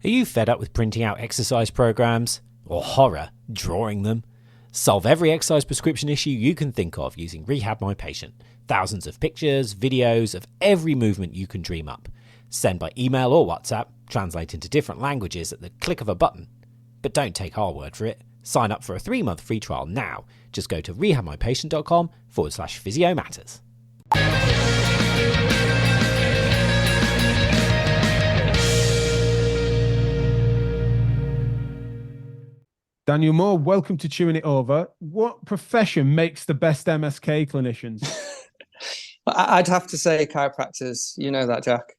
Are you fed up with printing out exercise programs? Or horror, drawing them? Solve every exercise prescription issue you can think of using Rehab My Patient. Thousands of pictures, videos of every movement you can dream up. Send by email or WhatsApp, translate into different languages at the click of a button. But don't take our word for it. Sign up for a 3-month free trial now. Just go to rehabmypatient.com/physio matters. Daniel Moore, welcome to Chewing It Over. What profession makes the best MSK clinicians? I'd have to say chiropractors. You know that, Jack.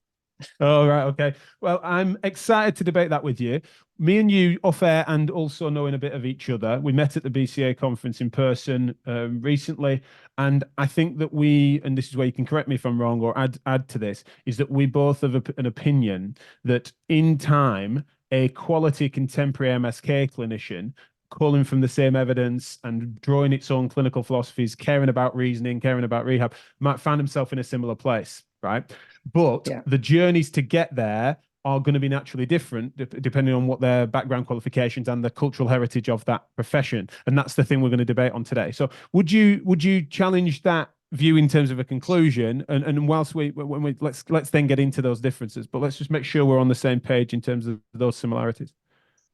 Oh, right. Okay. Well, I'm excited to debate that with you. Me and you off air and also knowing a bit of each other. We met at the BCA conference in person recently. And I think that and this is where you can correct me if I'm wrong or add to this, is that we both have an opinion that in time, a quality contemporary MSK clinician calling from the same evidence and drawing its own clinical philosophies, caring about reasoning, caring about rehab, might find himself in a similar place, right? But the journeys to get there are going to be naturally different depending on what their background qualifications and the cultural heritage of that profession. And that's the thing we're going to debate on today. So would you challenge that view in terms of a conclusion? And whilst let's then get into those differences, but let's just make sure we're on the same page in terms of those similarities.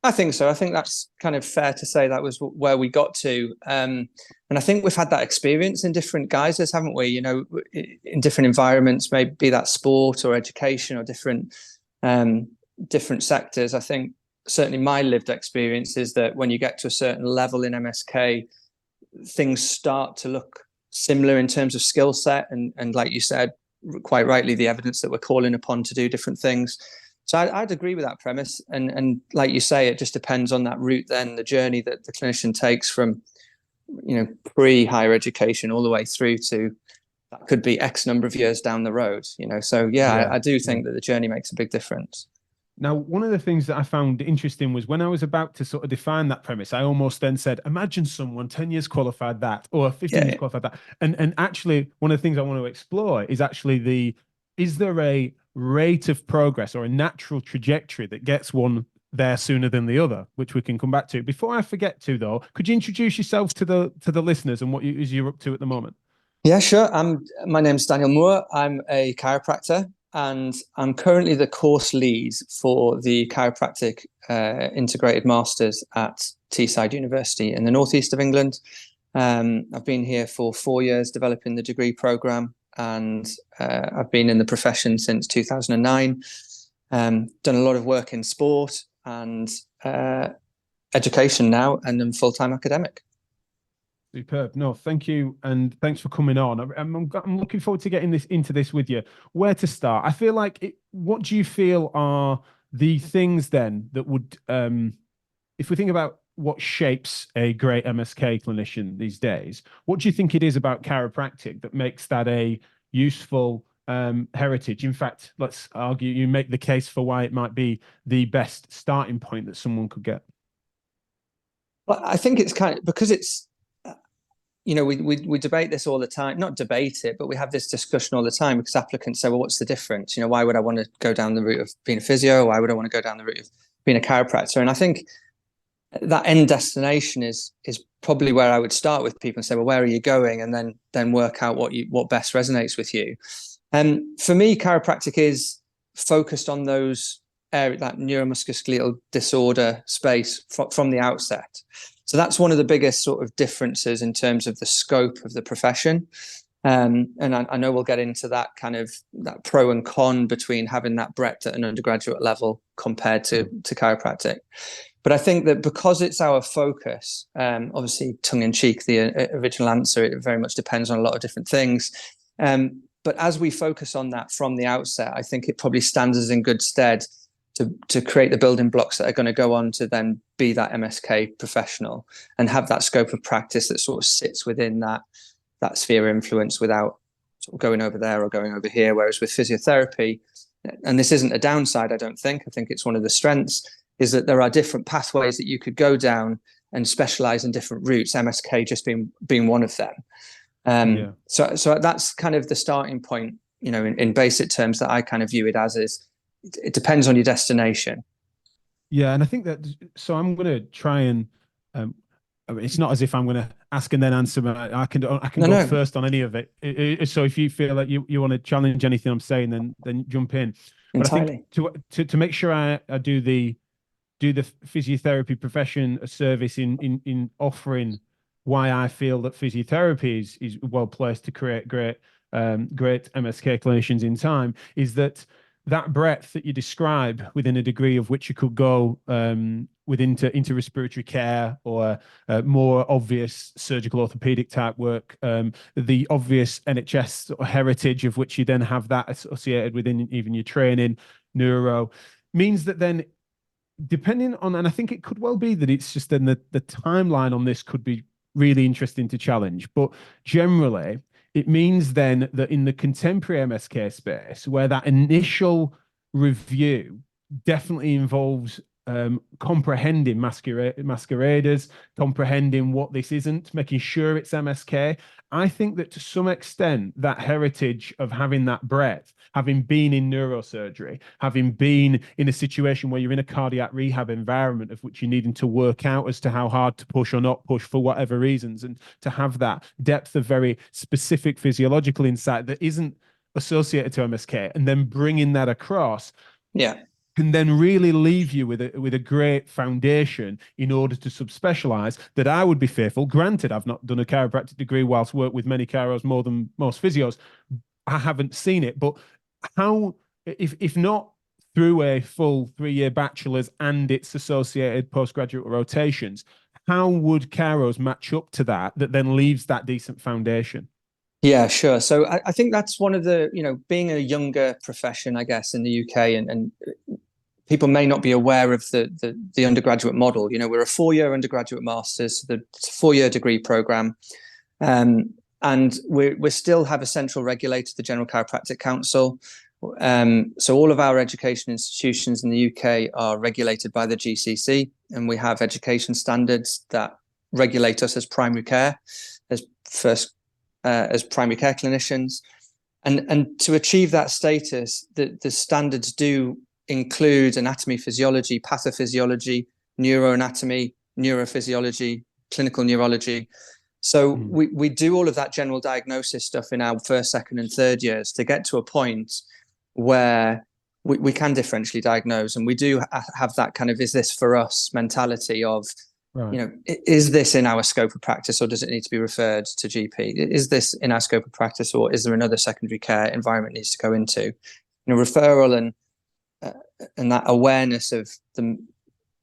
I think so. I think that's kind of fair to say that was where we got to. And I think we've had that experience in different guises, haven't we? You know, in different environments, maybe that sport or education or different sectors. I think certainly my lived experience is that when you get to a certain level in MSK, things start to look similar in terms of skill set. And like you said, quite rightly, the evidence that we're calling upon to do different things. So I'd agree with that premise. And like you say, it just depends on that route then, the journey that the clinician takes from, pre-higher education all the way through to that could be X number of years down the road, So I do think that the journey makes a big difference. Now, one of the things that I found interesting was when I was about to sort of define that premise, I almost then said, imagine someone 10 years qualified that, or 15 years qualified that. And actually, one of the things I want to explore is actually is there a rate of progress or a natural trajectory that gets one there sooner than the other, which we can come back to. Before I forget to, though, could you introduce yourself to the listeners and what you're up to at the moment? Yeah, sure. My name's Daniel Moore. I'm a chiropractor, and I'm currently the course lead for the chiropractic integrated masters at Teesside University in the northeast of England. I've been here for 4 years developing the degree program, and I've been in the profession since 2009. Done a lot of work in sport and education now, and I'm full-time academic. Superb. No, thank you. And thanks for coming on. I'm looking forward to getting into this with you. Where to start? I feel like, what do you feel are the things then that would, if we think about what shapes a great MSK clinician these days, what do you think it is about chiropractic that makes that a useful heritage? In fact, let's argue, you make the case for why it might be the best starting point that someone could get. Well, I think it's kind of because it's, we debate this all the time, not debate it, but we have this discussion all the time because applicants say, well, what's the difference? Why would I want to go down the route of being a physio? Why would I want to go down the route of being a chiropractor? And I think that end destination is probably where I would start with people and say, well, where are you going? And then work out what best resonates with you. And for me, chiropractic is focused on those areas, that neuromusculoskeletal disorder space from the outset. So that's one of the biggest sort of differences in terms of the scope of the profession. And I know we'll get into that kind of that pro and con between having that breadth at an undergraduate level compared to chiropractic. But I think that because it's our focus, obviously tongue in cheek, the original answer, it very much depends on a lot of different things. But as we focus on that from the outset, I think it probably stands us in good stead to create the building blocks that are going to go on to then be that MSK professional and have that scope of practice that sort of sits within that sphere of influence without sort of going over there or going over here. Whereas with physiotherapy, and this isn't a downside, I don't think. I think it's one of the strengths, is that there are different pathways that you could go down and specialize in different routes, MSK just being one of them. So that's kind of the starting point, in basic terms that I kind of view it as is, it depends on your destination. Yeah, and I think that, so I'm going to try and I mean, it's not as if I'm going to ask and then answer. I can No, go no, first on any of it. So if you feel like you want to challenge anything I'm saying, then jump in. But I think entirely. to make sure I do the physiotherapy profession a service in offering why I feel that physiotherapy is well placed to create great MSK clinicians in time, is that breadth that you describe within a degree of which you could go into respiratory care or more obvious surgical orthopedic type work, the obvious NHS heritage of which you then have that associated within even your training, neuro, means that then depending on, and I think it could well be that it's just then the timeline on this could be really interesting to challenge. But generally, it means then that in the contemporary MSK space, where that initial review definitely involves comprehending masqueraders, comprehending what this isn't, making sure it's MSK. I think that to some extent, that heritage of having that breadth, having been in neurosurgery, having been in a situation where you're in a cardiac rehab environment of which you're needing to work out as to how hard to push or not push for whatever reasons, and to have that depth of very specific physiological insight that isn't associated to MSK, and then bringing that across, Yeah. can then really leave you with a great foundation in order to subspecialize. That I would be fearful. Granted, I've not done a chiropractic degree whilst worked with many chiros more than most physios. I haven't seen it, but how, if not through a full 3-year bachelor's and its associated postgraduate rotations, how would chiros match up to that then leaves that decent foundation? Yeah, sure. So I think that's one of the, being a younger profession, I guess, in the UK, and people may not be aware of the undergraduate model. We're a 4-year undergraduate master's, so it's a 4-year degree program. And we still have a central regulator, the General Chiropractic Council. So all of our education institutions in the UK are regulated by the GCC, and we have education standards that regulate us as primary care, as primary care clinicians. And to achieve that status, the standards do include anatomy, physiology, pathophysiology, neuroanatomy, neurophysiology, clinical neurology. So we do all of that general diagnosis stuff in our first, second, and third years to get to a point where we can differentially diagnose, and we do have that kind of, is this for us mentality of, Right. Is this in our scope of practice, or does it need to be referred to GP? Is this in our scope of practice, or is there another secondary care environment needs to go into? Referral and that awareness of the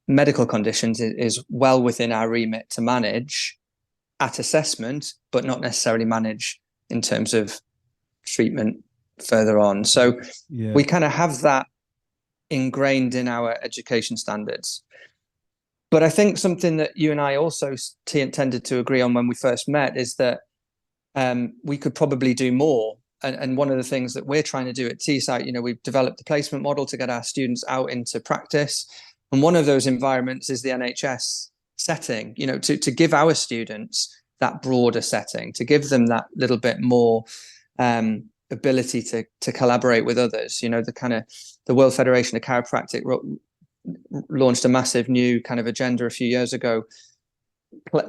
medical conditions is well within our remit to manage at assessment, but not necessarily manage in terms of treatment further on. So we kind of have that ingrained in our education standards. But I think something that you and I also tended to agree on when we first met is that we could probably do more. And one of the things that we're trying to do at T-Site, we've developed the placement model to get our students out into practice. And one of those environments is the NHS setting, to give our students that broader setting, to give them that little bit more ability to collaborate with others. The World Federation of Chiropractic launched a massive new kind of agenda a few years ago,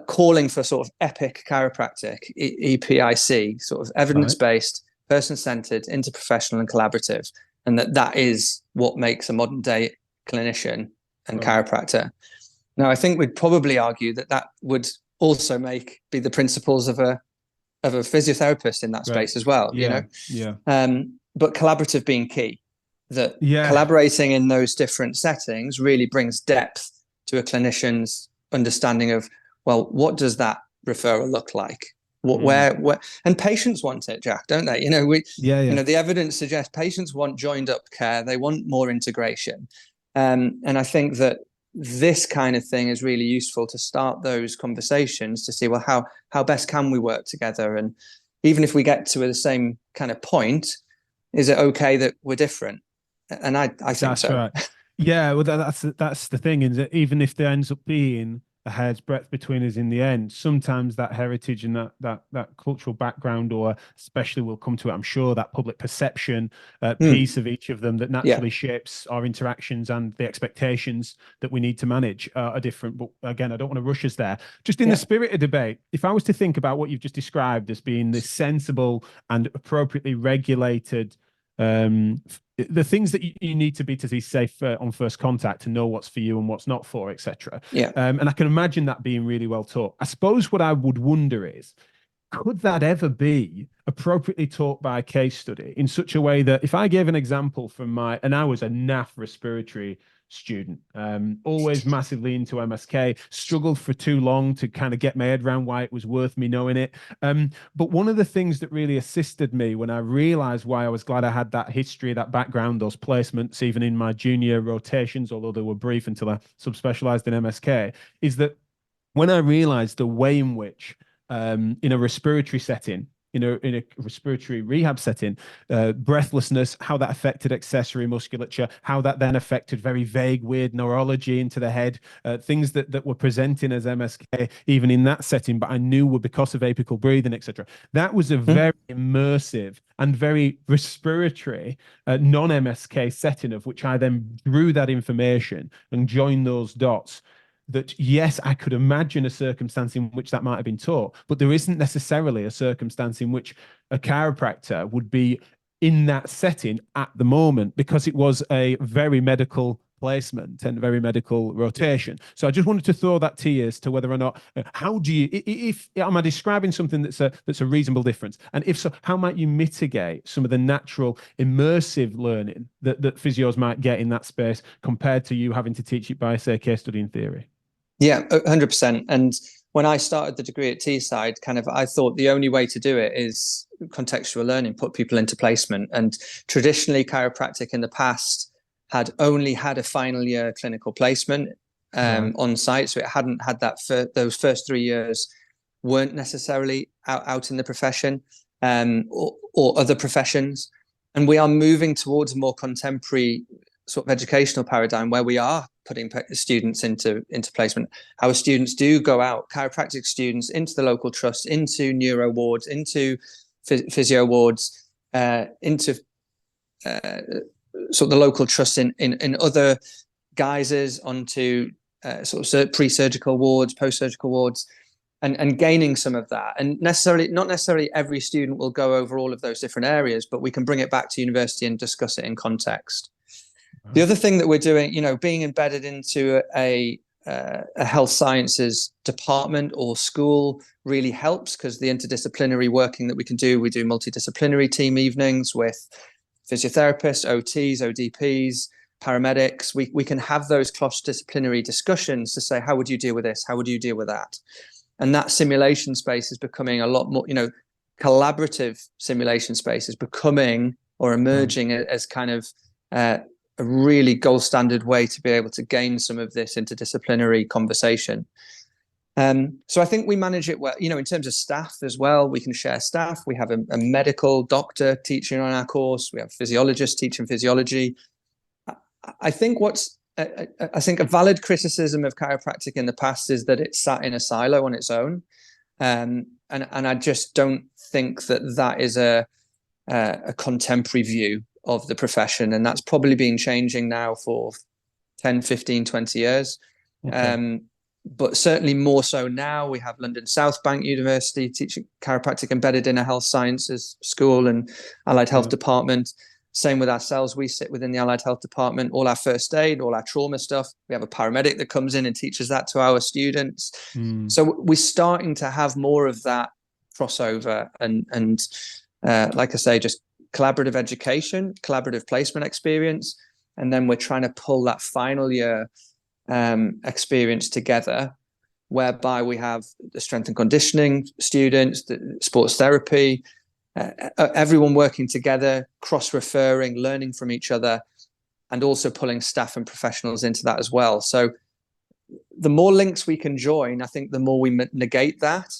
calling for sort of epic chiropractic, EPIC, sort of evidence-based, person-centered, interprofessional, and collaborative, and that is what makes a modern day clinician and chiropractor. Now, I think we'd probably argue that would also be the principles of a physiotherapist in that space as well. But collaborative being key. That collaborating in those different settings really brings depth to a clinician's understanding of, well, what does that referral look like? Where, and patients want it, Jack, don't they? The evidence suggests patients want joined up care. They want more integration. And I think that this kind of thing is really useful to start those conversations to see, well, how best can we work together? And even if we get to the same kind of point, is it okay that we're different? And I think that's so. Right. Yeah, well, that's the thing, is that even if there ends up being a hair's breadth between us in the end. Sometimes that heritage and that cultural background, or especially we'll come to it, I'm sure, that public perception piece of each of them that naturally shapes our interactions and the expectations that we need to manage are different. But again, I don't want to rush us there. Just in the spirit of debate, if I was to think about what you've just described as being this sensible and appropriately regulated, the things that you need to be safe on first contact, to know what's for you and what's not for, etc. And I can imagine that being really well taught. I suppose what I would wonder is, could that ever be appropriately taught by a case study in such a way that if I gave an example from and I was a NAF respiratory student, always massively into MSK, struggled for too long to kind of get my head around why it was worth me knowing it. But one of the things that really assisted me when I realized why I was glad I had that history, that background, those placements, even in my junior rotations, although they were brief until I subspecialized in MSK, is that when I realized the way in which in a respiratory setting, in a respiratory rehab setting, breathlessness, how that affected accessory musculature, how that then affected very vague, weird neurology into the head, things that were presenting as MSK, even in that setting, but I knew were because of apical breathing, etc. That was a very immersive and very respiratory non-MSK setting, of which I then drew that information and joined those dots. That, yes, I could imagine a circumstance in which that might have been taught, but there isn't necessarily a circumstance in which a chiropractor would be in that setting at the moment, because it was a very medical placement and very medical rotation. So I just wanted to throw that to you as to whether or not, how do you, if am I describing something that's a reasonable difference? And if so, how might you mitigate some of the natural immersive learning that physios might get in that space compared to you having to teach it by, say, case study in theory? Yeah, 100%. And when I started the degree at Teesside, I thought the only way to do it is contextual learning, put people into placement. And traditionally, chiropractic in the past had only had a final year clinical placement on site. So it hadn't had that for those first 3 years, weren't necessarily out in the profession or other professions. And we are moving towards a more contemporary sort of educational paradigm where we are putting students into placement. Our students do go out, chiropractic students, into the local trust, into neuro wards, into physio wards, into sort of the local trust in other guises, onto sort of pre-surgical wards, post-surgical wards, and gaining some of that. And not necessarily every student will go over all of those different areas, but we can bring it back to university and discuss it in context. The other thing that we're doing, being embedded into a health sciences department or school really helps, because the interdisciplinary working that we do multidisciplinary team evenings with physiotherapists, OTs, ODPs, paramedics. We can have those cross-disciplinary discussions to say, how would you deal with this? How would you deal with that? And that simulation space is becoming a lot more, collaborative simulation space is becoming or emerging as kind of a really gold standard way to be able to gain some of this interdisciplinary conversation. So I think we manage it well, in terms of staff as well. We can share staff. We have a medical doctor teaching on our course. We have physiologists teaching physiology. I think a valid criticism of chiropractic in the past is that it sat in a silo on its own. And I just don't think that is a contemporary view of the profession, and that's probably been changing now for 10, 15, 20 years. Okay. But certainly more so now. We have London South Bank University teaching chiropractic embedded in a health sciences school and allied health department. Same with ourselves. We sit within the allied health department, all our first aid, all our trauma stuff. We have a paramedic that comes in and teaches that to our students. So we're starting to have more of that crossover and like I say, just collaborative education, collaborative placement experience. And then we're trying to pull that final year experience together, whereby we have the strength and conditioning students, the sports therapy, everyone working together, cross-referring, learning from each other, and also pulling staff and professionals into that as well. So the more links we can join, I think the more we negate that.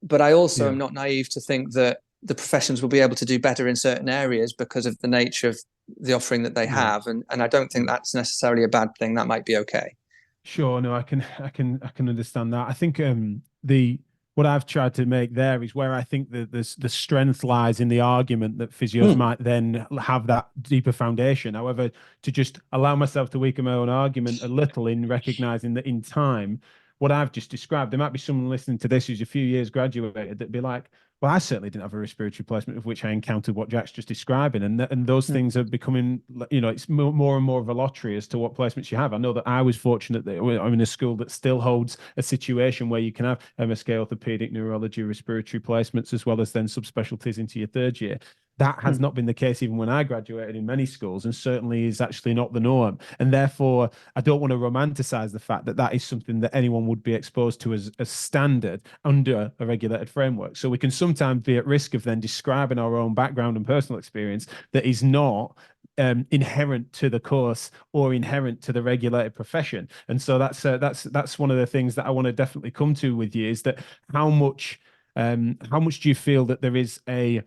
But I also am not naive to think that the professions will be able to do better in certain areas because of the nature of the offering that they have. And I don't think that's necessarily a bad thing. That might be okay. Sure, no, I can understand that. I think the what I've tried to make there is where I think the strength lies in the argument that physios Mm. might then have that deeper foundation. However, to just allow myself to weaken my own argument a little in recognizing that in time, what I've just described, there might be someone listening to this who's a few years graduated that'd be like, well, I certainly didn't have a respiratory replacement of which I encountered what Jack's just describing, and those Mm. things are becoming, it's more and more of a lottery as to what placements you have. I know that I was fortunate that I'm in a school that still holds a situation where you can have MSK, orthopedic, neurology, respiratory placements, as well as then subspecialties into your third year. That has not been the case even when I graduated in many schools, and certainly is actually not the norm. And therefore, I don't want to romanticize the fact that that is something that anyone would be exposed to as standard under a regulated framework. So we can sometimes be at risk of then describing our own background and personal experience that is not inherent to the course or inherent to the regulated profession. And so that's one of the things that I want to definitely come to with you, is that how much do you feel that there is a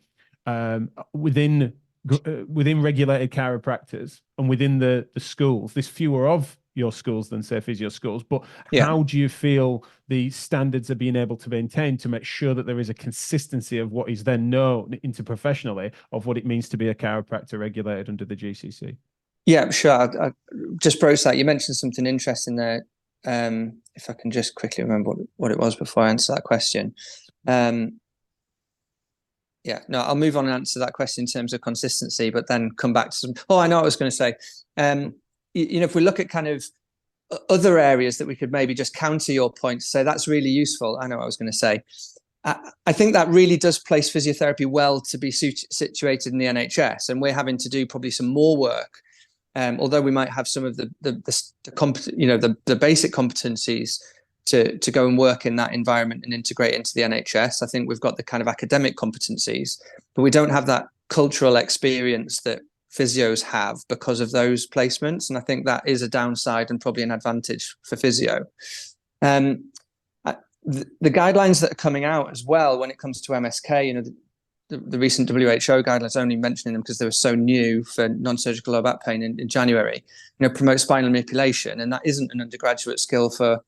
within regulated chiropractors and within the schools, there's fewer of your schools than say physio schools, but Yeah. how do you feel the standards are being able to maintain to make sure that there is a consistency of what is then known interprofessionally of what it means to be a chiropractor regulated under the GCC? Yeah, sure. I just broached that. You mentioned something interesting there. If I can just quickly remember what it was before I answer that question. Yeah, no, I'll move on and answer that question in terms of consistency, but then come back to some. Oh, I know what I was going to say. If we look at kind of other areas that we could maybe just counter your point, say that's really useful. I know what I was going to say. I think that really does place physiotherapy well to be situated in the NHS, and we're having to do probably some more work. Although we might have some of the basic competencies to go and work in that environment and integrate into the NHS. I think we've got the kind of academic competencies, but we don't have that cultural experience that physios have because of those placements. And I think that is a downside and probably an advantage for physio. The guidelines that are coming out as well when it comes to MSK, the recent WHO guidelines, only mentioning them because they were so new for non-surgical low back pain in January, promote spinal manipulation. And that isn't an undergraduate skill for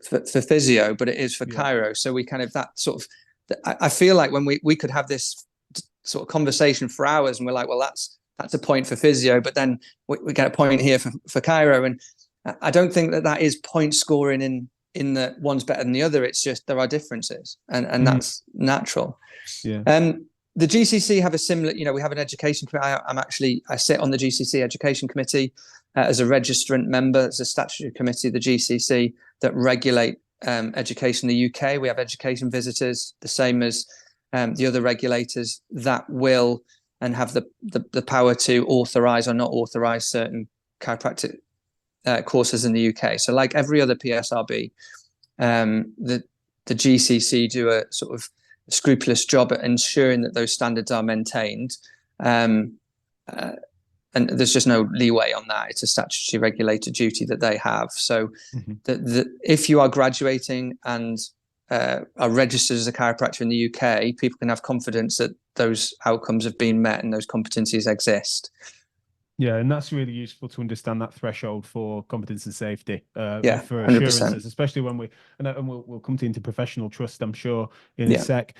physio, but it is for chiro. So we kind of I feel like when we could have this sort of conversation for hours and we're like, well, that's a point for physio, but then we get a point here for chiro. And I don't think that is point scoring in that one's better than the other. It's just there are differences and that's natural. Yeah. The GCC have a similar, we have an education committee. I sit on the GCC education committee as a registrant member. It's a statutory committee, the GCC, that regulate education in the UK. We have education visitors, the same as the other regulators that will and have the power to authorize or not authorize certain chiropractic courses in the UK. So like every other PSRB, the GCC do a sort of scrupulous job at ensuring that those standards are maintained. And there's just no leeway on that. It's a statutory regulated duty that they have. So if you are graduating and are registered as a chiropractor in the UK, people can have confidence that those outcomes have been met and those competencies exist. Yeah, and that's really useful to understand that threshold for competence and safety. For 100%. assurances, especially when we'll come to interprofessional trust, I'm sure, in a sec.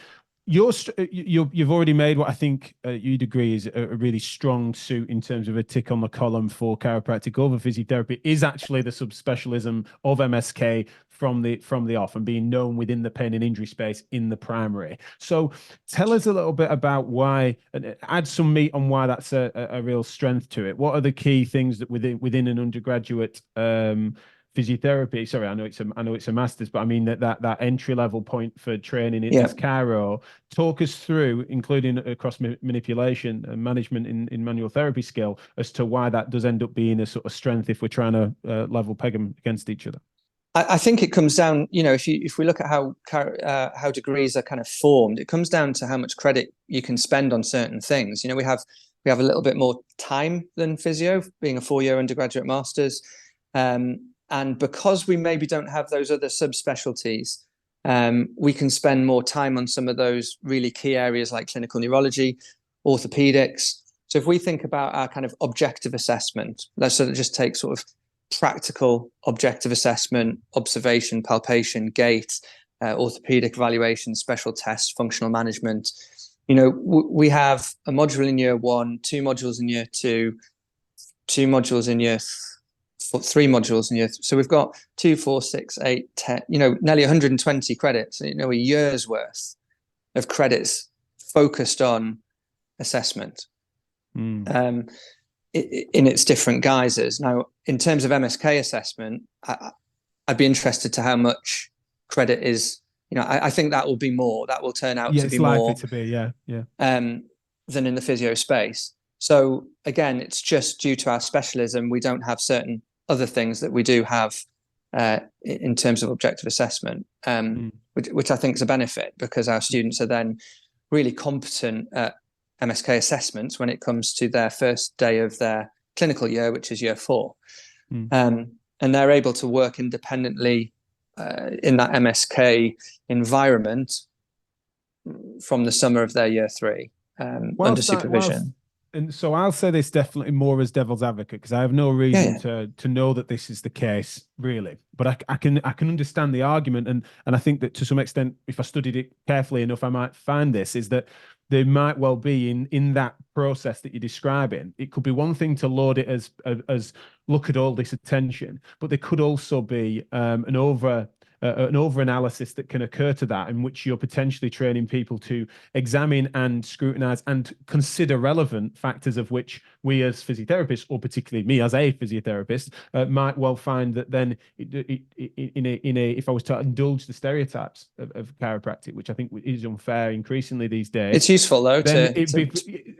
You've already made what I think you'd agree is a really strong suit in terms of a tick on the column for chiropractic over physiotherapy is actually the subspecialism of MSK from the off and being known within the pain and injury space in the primary. So tell us a little bit about why, and add some meat on why that's a real strength to it. What are the key things that within an undergraduate physiotherapy? Sorry, I know it's a master's, but I mean that entry level point for training as chiro. Talk us through, including across manipulation and management in manual therapy skill, as to why that does end up being a sort of strength if we're trying to level peg them against each other. I think it comes down, if we look at how degrees are kind of formed, it comes down to how much credit you can spend on certain things. We have a little bit more time than physio, being a 4-year undergraduate master's. And because we maybe don't have those other subspecialties, we can spend more time on some of those really key areas like clinical neurology, orthopedics. So if we think about our kind of objective assessment, let's sort of just take sort of practical objective assessment, observation, palpation, gait, orthopedic evaluation, special tests, functional management. We have a module in year 1, 2 modules in year 2, 2 modules in year 3 modules in year so we've got 2, 4, 6, 8, 10, nearly 120 credits, a year's worth of credits focused on assessment in its different guises. Now, in terms of MSK assessment, I'd be interested to how much credit is, I think that will be more, that will turn out to be more. Yeah, it's likely to be, than in the physio space. So again, it's just due to our specialism, we don't have certain other things that we do have in terms of objective assessment, which I think is a benefit, because our students are then really competent at MSK assessments when it comes to their first day of their clinical year, which is year 4. And they're able to work independently in that MSK environment from the summer of their year 3 under supervision. And so I'll say this definitely more as devil's advocate, because I have no reason to know that this is the case, really. But I can understand the argument, and I think that to some extent, if I studied it carefully enough, I might find this, is that there might well be in that process that you're describing, it could be one thing to load it as look at all this attention, but there could also be an over-analysis that can occur to that, in which you're potentially training people to examine and scrutinize and consider relevant factors, of which we as physiotherapists, or particularly me as a physiotherapist, might well find that then if I was to indulge the stereotypes of chiropractic, which I think is unfair increasingly these days. It's useful though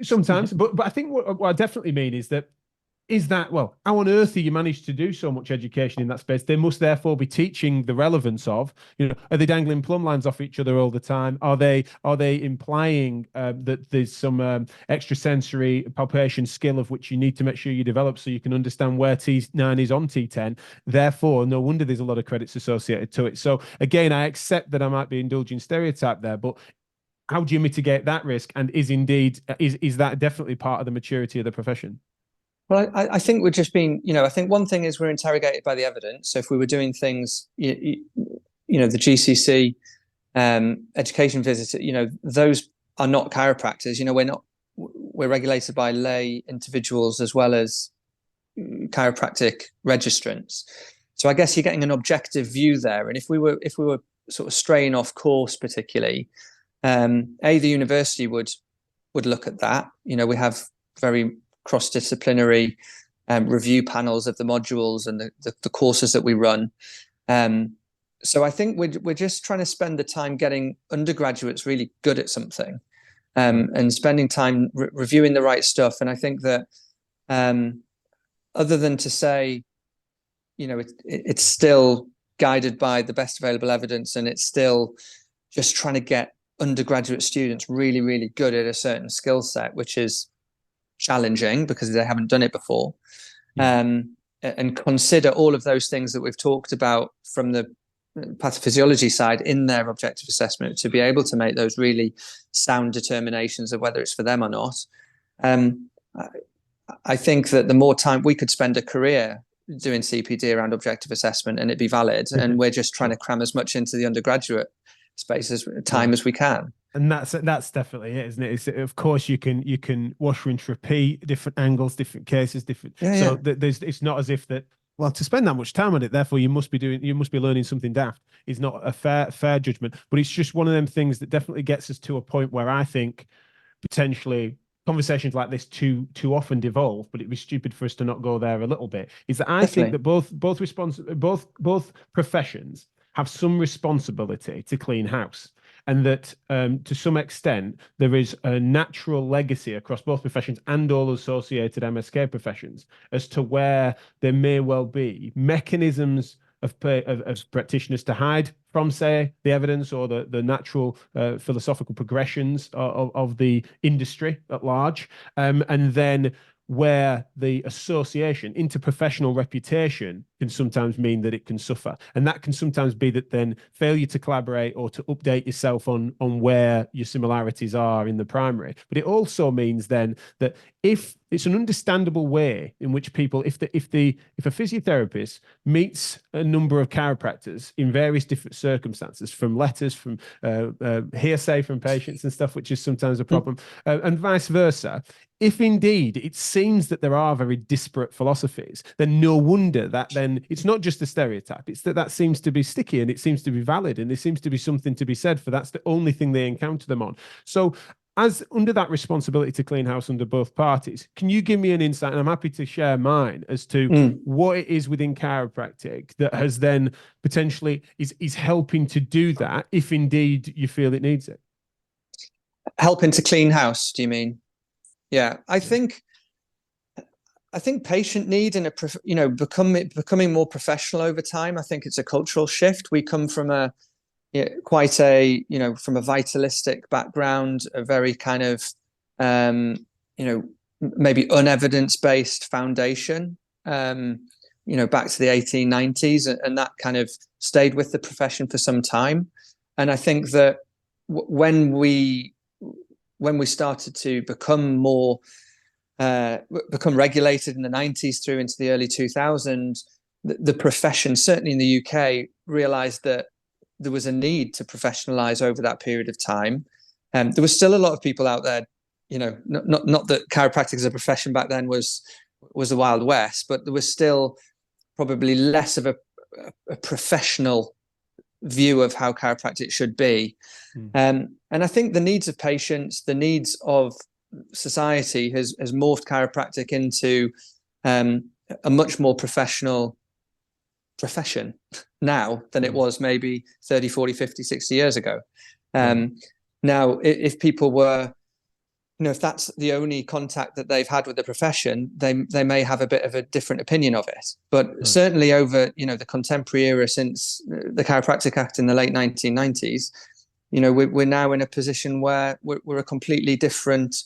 sometimes, but I think what I definitely mean is that, well, how on earth do you manage to do so much education in that space? They must therefore be teaching the relevance of, are they dangling plumb lines off each other all the time? Are they implying that there's some extrasensory palpation skill of which you need to make sure you develop so you can understand where T9 is on T10? Therefore, no wonder there's a lot of credits associated to it. So again, I accept that I might be indulging stereotype there, but how do you mitigate that risk? And is that definitely part of the maturity of the profession? Well, I think we're just being, I think one thing is we're interrogated by the evidence. So if we were doing things, the GCC education visits, those are not chiropractors. We're regulated by lay individuals as well as chiropractic registrants. So I guess you're getting an objective view there. And if we were sort of straying off course, particularly, the university would look at that. We have very cross-disciplinary review panels of the modules and the courses that we run. So I think we're just trying to spend the time getting undergraduates really good at something, and spending time reviewing the right stuff. And I think that other than to say, it's still guided by the best available evidence, and it's still just trying to get undergraduate students really, really good at a certain skill set, which is challenging because they haven't done it before. And consider all of those things that we've talked about from the pathophysiology side in their objective assessment, to be able to make those really sound determinations of whether it's for them or not. I think that the more time we could spend a career doing CPD around objective assessment and it'd be valid, and we're just trying to cram as much into the undergraduate space as we can. And that's definitely it, isn't it? It's, of course, you can wash, rinse, repeat, different angles, different cases, different. So it's not as if that. Well, to spend that much time on it, therefore you must be learning something daft. Is not a fair judgment, but it's just one of them things that definitely gets us to a point where I think potentially conversations like this too often devolve. But it'd be stupid for us to not go there a little bit. Is that I think that both professions have some responsibility to clean house. And that to some extent, there is a natural legacy across both professions and all associated MSK professions as to where there may well be mechanisms of practitioners to hide from, say, the evidence or the natural philosophical progressions of the industry at large. And then where the association, interprofessional reputation can sometimes mean that it can suffer. And that can sometimes be that then failure to collaborate or to update yourself on where your similarities are in the primary. But it also means then that if it's an understandable way in which people, if a physiotherapist meets a number of chiropractors in various different circumstances, from letters, from hearsay from patients and stuff, which is sometimes a problem, and vice versa, if indeed it seems that there are very disparate philosophies, then no wonder that then it's not just a stereotype. It's that seems to be sticky and it seems to be valid and there seems to be something to be said for that's the only thing they encounter them on. So as under that responsibility to clean house under both parties, can you give me an insight, and I'm happy to share mine, as to what it is within chiropractic that has then potentially is helping to do that, if indeed you feel it needs it? Helping to clean house, do you mean? Yeah, I think patient need and becoming more professional over time. I think it's a cultural shift. We come from quite a from a vitalistic background, a very kind of maybe unevidence-based foundation. Back to the 1890s, and that kind of stayed with the profession for some time. And I think that when we started to become regulated in the 90s through into the early 2000s, the profession, certainly in the UK, realized that there was a need to professionalize over that period of time. There was still a lot of people out there, not that chiropractic as a profession back then was the Wild West, but there was still probably less of a professional view of how chiropractic should be. And I think the needs of patients, the needs of society has morphed chiropractic into a much more professional profession now than it was maybe 30, 40, 50, 60 years ago. Now, if people were, if that's the only contact that they've had with the profession, they may have a bit of a different opinion of it. But certainly over, the contemporary era, since the Chiropractic Act in the late 1990s, we're now in a position where we're a completely different,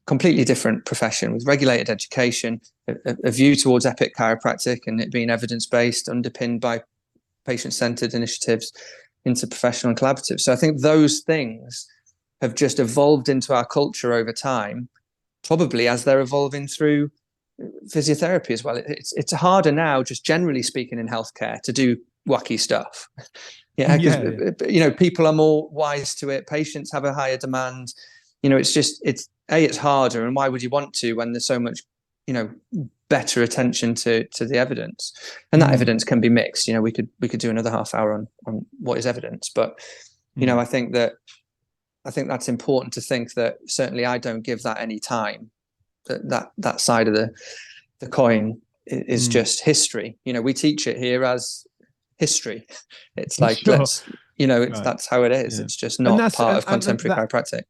completely different profession with regulated education, a view towards epic chiropractic and it being evidence-based, underpinned by patient-centered initiatives, interprofessional and collaborative. So I think those things have just evolved into our culture over time, probably as they're evolving through physiotherapy as well. It's harder now, just generally speaking, in healthcare to do wacky stuff. People are more wise to it. Patients have a higher demand. It's harder, and why would you want to when there's so much, better attention to the evidence, and that evidence can be mixed. We could do another half hour on what is evidence, but I think that's important to think that certainly I don't give that any time. That side of the coin is just history. We teach it here as history. It's like, sure. That's how it is. Yeah. It's just not part of contemporary chiropractic.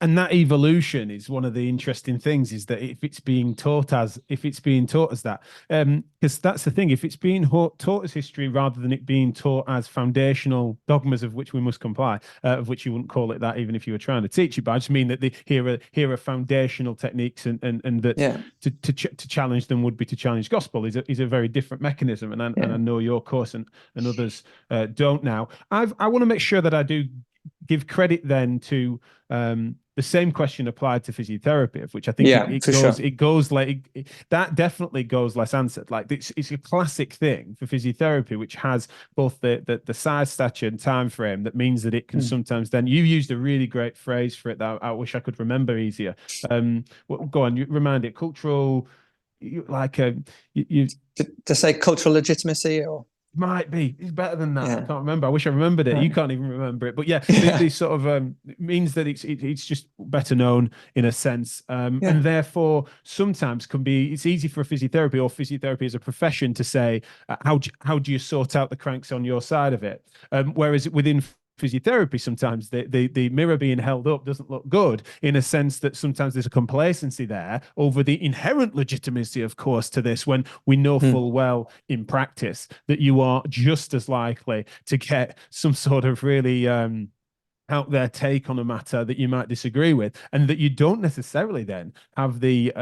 And that evolution is one of the interesting things, is that if it's being taught as that, because that's the thing, if it's being taught as history rather than it being taught as foundational dogmas of which we must comply, of which you wouldn't call it that even if you were trying to teach it, but I just mean that here are foundational techniques and that to challenge them would be to challenge gospel is a very different mechanism. And I know your course and others don't now. I want to make sure that I do give credit then to the same question applied to physiotherapy, of which I think it goes like that definitely goes less answered. Like it's a classic thing for physiotherapy, which has both the size, stature, and time frame. That means that it can sometimes then, you used a really great phrase for it that I wish I could remember easier. Go on, you remind it. Cultural, to say cultural legitimacy, or might be. It's better than that. I can't remember. I wish I remembered it. You can't even remember it. But this sort of means that it's just better known in a sense, and therefore sometimes it's easy for a physiotherapy or physiotherapy as a profession to say how do you sort out the cranks on your side of it, whereas within physiotherapy sometimes the mirror being held up doesn't look good, in a sense that sometimes there's a complacency there over the inherent legitimacy, of course, to this, when we know full well in practice that you are just as likely to get some sort of really out their take on a matter that you might disagree with, and that you don't necessarily then have the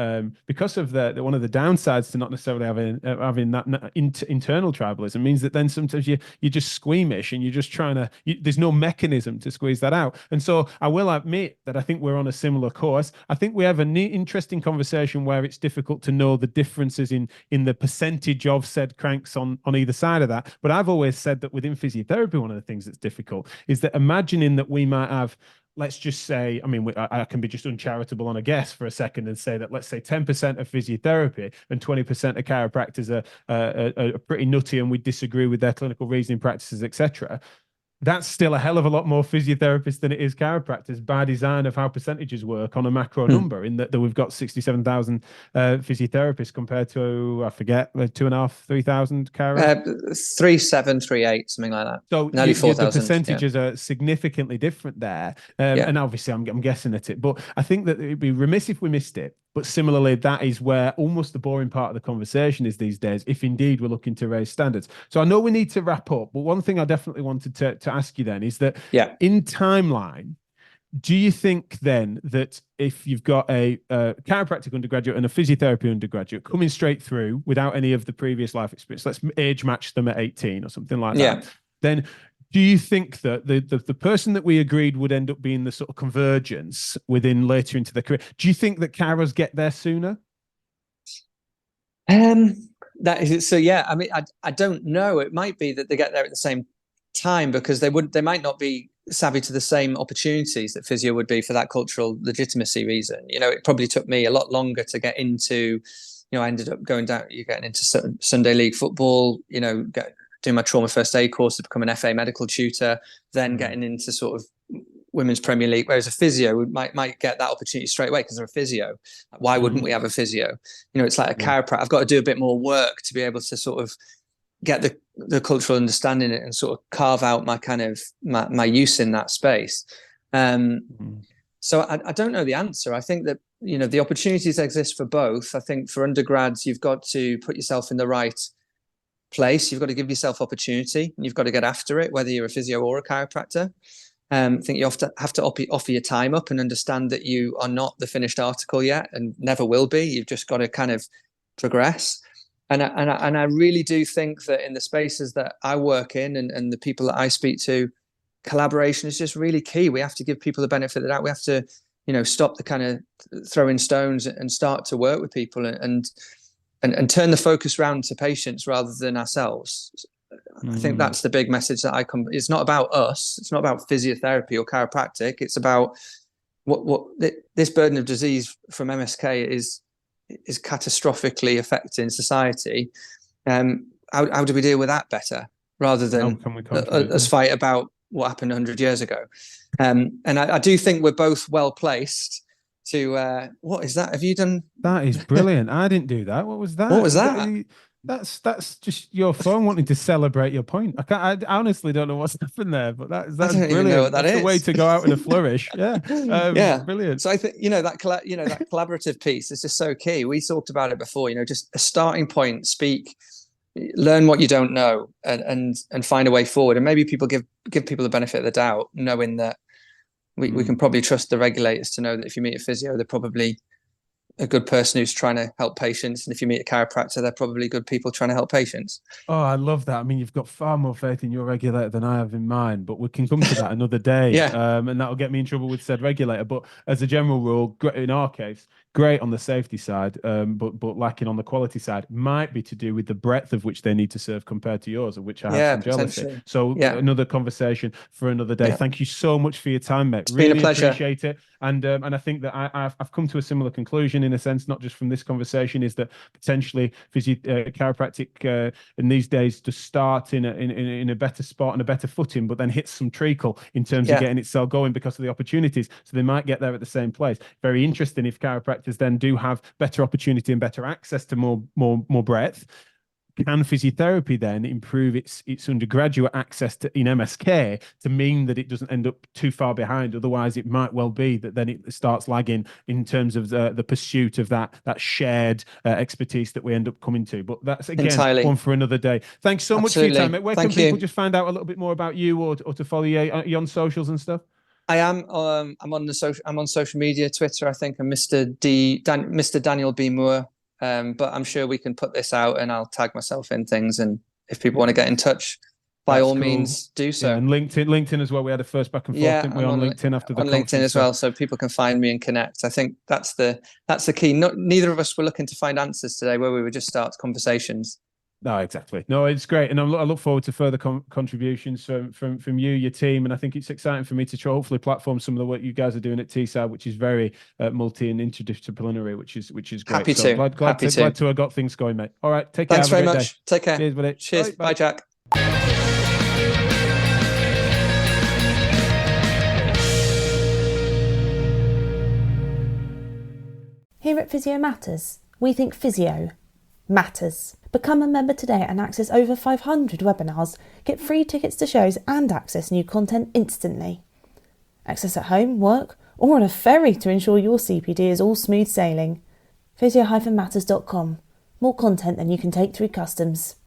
because of the one of the downsides to not necessarily having that internal tribalism means that then sometimes you're just squeamish and you're just trying to there's no mechanism to squeeze that out. And so I will admit that I think we're on a similar course. I think we have an interesting conversation where it's difficult to know the differences in the percentage of said cranks on either side of that. But I've always said that within physiotherapy, one of the things that's difficult is that imagining that we might have, let's just say, I mean, I can be just uncharitable on a guess for a second and say that, let's say 10% of physiotherapy and 20% of chiropractors are pretty nutty and we disagree with their clinical reasoning practices, etc. That's still a hell of a lot more physiotherapists than it is chiropractors by design of how percentages work on a macro number, in that we've got 67,000 physiotherapists compared to, I forget, 2,500, 3,000 chiropractors. 3,738, something like that. So nearly 4,000. The percentages are significantly different there. And obviously I'm guessing at it, but I think that it'd be remiss if we missed it. But similarly, that is where almost the boring part of the conversation is these days, if indeed we're looking to raise standards. So I know we need to wrap up, but one thing I definitely wanted to ask you then is that in timeline, do you think then that if you've got a chiropractic undergraduate and a physiotherapy undergraduate coming straight through without any of the previous life experience, let's age match them at 18 or something like that, then do you think that the person that we agreed would end up being the sort of convergence within later into their career? Do you think that chiros get there sooner? That is so. Yeah, I mean, I don't know. It might be that they get there at the same time because they might not be savvy to the same opportunities that physio would be for that cultural legitimacy reason. You know, it probably took me a lot longer to get into. You know, I ended up going down. You're getting into Sunday league football. You know, doing my trauma first aid course to become an FA medical tutor, then getting into sort of women's Premier League, whereas a physio might get that opportunity straight away because they're a physio. Why wouldn't we have a physio? You know, it's like a chiropractor. I've got to do a bit more work to be able to sort of get the cultural understanding and sort of carve out my kind of my use in that space. So I don't know the answer. I think that, you know, the opportunities exist for both. I think for undergrads, you've got to put yourself in the right place. You've got to give yourself opportunity and you've got to get after it, whether you're a physio or a chiropractor. I think you have to offer your time up and understand that you are not the finished article yet and never will be. You've just got to kind of progress. And I really do think that in the spaces that I work in and the people that I speak to, collaboration is just really key. We have to give people the benefit of the doubt. We have to, you know, stop the kind of throwing stones and start to work with people and turn the focus round to patients rather than ourselves. I think that's the big message that it's not about us. It's not about physiotherapy or chiropractic. It's about what this burden of disease from MSK is catastrophically affecting society. How do we deal with that better rather than us fight about what happened 100 years ago? And I do think we're both well placed to what is that? Have you done? That is brilliant. I didn't do that. What was that? What was that? That's just your phone wanting to celebrate your point. I honestly don't know what's happened there, but that's brilliant. Even know what that's is. The way to go out in a flourish. Yeah, brilliant. So I think that collaborative piece is just so key. We talked about it before. You know, just a starting point. Speak, learn what you don't know, and find a way forward. And maybe people give people the benefit of the doubt, knowing that we can probably trust the regulators to know that if you meet a physio, they're probably a good person who's trying to help patients, and if you meet a chiropractor, they're probably good people trying to help patients. Oh, I love that. I mean, you've got far more faith in your regulator than I have in mine, but we can come to that another day. And that'll get me in trouble with said regulator. But as a general rule, in our case, great on the safety side, but lacking on the quality side, might be to do with the breadth of which they need to serve compared to yours, of which I have some jealousy. So another conversation for another day. Thank you so much for your time, mate. It's really been a pleasure. Appreciate it. And I think that I've come to a similar conclusion in a sense, not just from this conversation, is that potentially chiropractic in these days to start in a better spot and a better footing, but then hit some treacle in terms of getting itself going because of the opportunities. So they might get there at the same place. Very interesting if chiropractors then do have better opportunity and better access to more breadth. Can physiotherapy then improve its undergraduate access in MSK to mean that it doesn't end up too far behind? Otherwise, it might well be that then it starts lagging in terms of the pursuit of that shared expertise that we end up coming to. But that's, again, one for another day. Thanks so much for your time, mate. Where can people just find out a little bit more about you or to follow you on socials and stuff? I am. I'm on social media, Twitter, I think, and Mr. Daniel B. Moore. But I'm sure we can put this out, and I'll tag myself in things. And if people want to get in touch, by all means, do so. Yeah, and LinkedIn as well. We had a first back and forth, didn't we, on LinkedIn after the conference? On LinkedIn as well, so people can find me and connect. I think that's the key. Neither of us were looking to find answers today, where we would just start conversations. No, exactly. No, it's great, and I look forward to further contributions from you, your team, and I think it's exciting for me to try hopefully platform some of the work you guys are doing at Teesside, which is very multi and interdisciplinary, which is great. Happy to. Glad to have got things going, mate. All right, take care. Thanks very much. Take care. Cheers, buddy. Cheers. Bye, Jack. Here at Physio Matters, we think physio matters. Become a member today and access over 500 webinars, get free tickets to shows and access new content instantly. Access at home, work, or on a ferry to ensure your CPD is all smooth sailing. physio-matters.com. More content than you can take through customs.